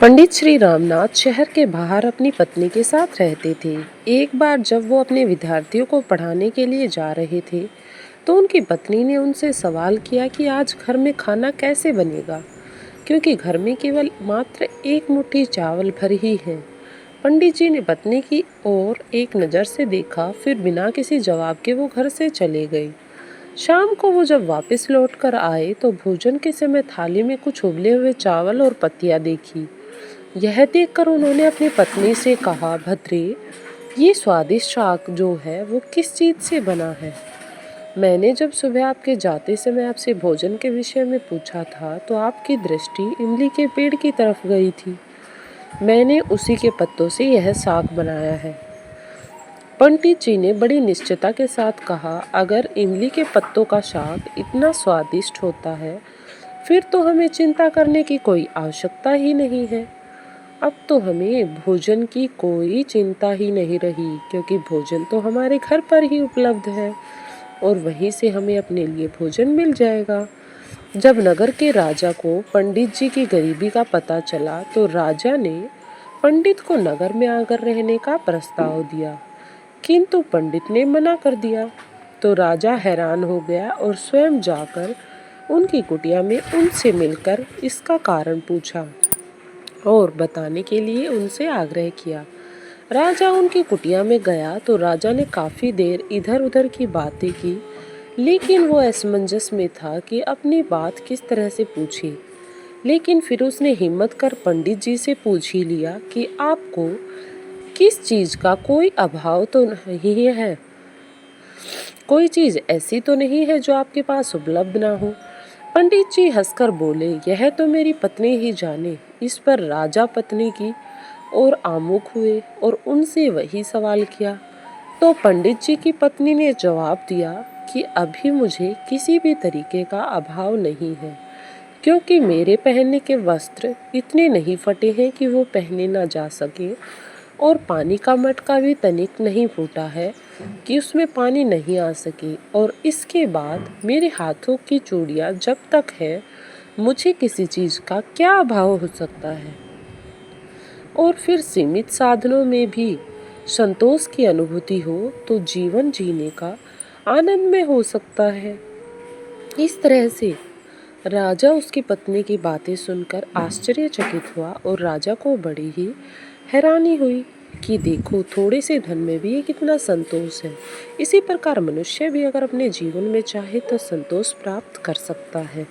पंडित श्री रामनाथ शहर के बाहर अपनी पत्नी के साथ रहते थे। एक बार जब वो अपने विद्यार्थियों को पढ़ाने के लिए जा रहे थे, तो उनकी पत्नी ने उनसे सवाल किया कि आज घर में खाना कैसे बनेगा, क्योंकि घर में केवल मात्र एक मुट्ठी चावल भर ही है। पंडित जी ने पत्नी की ओर एक नज़र से देखा, फिर बिना किसी जवाब के वो घर से चले गए। शाम को वो जब वापस लौट कर आए तो भोजन के समय थाली में कुछ उबले हुए चावल और पत्तियां देखी। यह देखकर उन्होंने अपनी पत्नी से कहा, भद्रे, ये स्वादिष्ट शाक जो है वो किस चीज़ से बना है? मैंने जब सुबह आपके जाते समय आपसे भोजन के विषय में पूछा था तो आपकी दृष्टि इमली के पेड़ की तरफ गई थी। मैंने उसी के पत्तों से यह साग बनाया है। पंडित जी ने बड़ी निश्चितता के साथ कहा, अगर इमली के पत्तों का साग इतना स्वादिष्ट होता है, फिर तो हमें चिंता करने की कोई आवश्यकता ही नहीं है। अब तो हमें भोजन की कोई चिंता ही नहीं रही, क्योंकि भोजन तो हमारे घर पर ही उपलब्ध है और वहीं से हमें अपने लिए भोजन मिल जाएगा। जब नगर के राजा को पंडित जी की गरीबी का पता चला तो राजा ने पंडित को नगर में आकर रहने का प्रस्ताव दिया, किंतु पंडित ने मना कर दिया। तो राजा हैरान हो गया और स्वयं जाकर उनकी कुटिया में उनसे मिलकर इसका कारण पूछा और बताने के लिए उनसे आग्रह किया। राजा उनकी कुटिया में गया तो राजा ने काफ़ी देर इधर उधर की बातें की, लेकिन वो असमंजस में था कि अपनी बात किस तरह से पूछे। लेकिन फिर उसने हिम्मत कर पंडित जी से पूछ ही लिया कि आपको किस चीज़ का कोई अभाव तो नहीं है, कोई चीज़ ऐसी तो नहीं है जो आपके पास उपलब्ध ना हो। पंडित जी हंसकर बोले, यह तो मेरी पत्नी ही जाने। इस पर राजा पत्नी की ओर आमुख हुए और उनसे वही सवाल किया। तो पंडित जी की पत्नी ने जवाब दिया कि अभी मुझे किसी भी तरीके का अभाव नहीं है, क्योंकि मेरे पहनने के वस्त्र इतने नहीं फटे हैं कि वो पहने ना जा सके, और पानी का मटका भी तनिक नहीं फूटा है कि उसमें पानी नहीं आ सके, और इसके बाद मेरे हाथों की चूड़ियाँ जब तक है, मुझे किसी चीज़ का क्या अभाव हो सकता है। और फिर सीमित साधनों में भी संतोष की अनुभूति हो तो जीवन जीने का आनंद में हो सकता है। इस तरह से राजा उसकी पत्नी की बातें सुनकर आश्चर्यचकित हुआ और राजा को बड़ी ही हैरानी हुई कि देखो, थोड़े से धन में भी ये कितना संतोष है। इसी प्रकार मनुष्य भी अगर अपने जीवन में चाहे तो संतोष प्राप्त कर सकता है।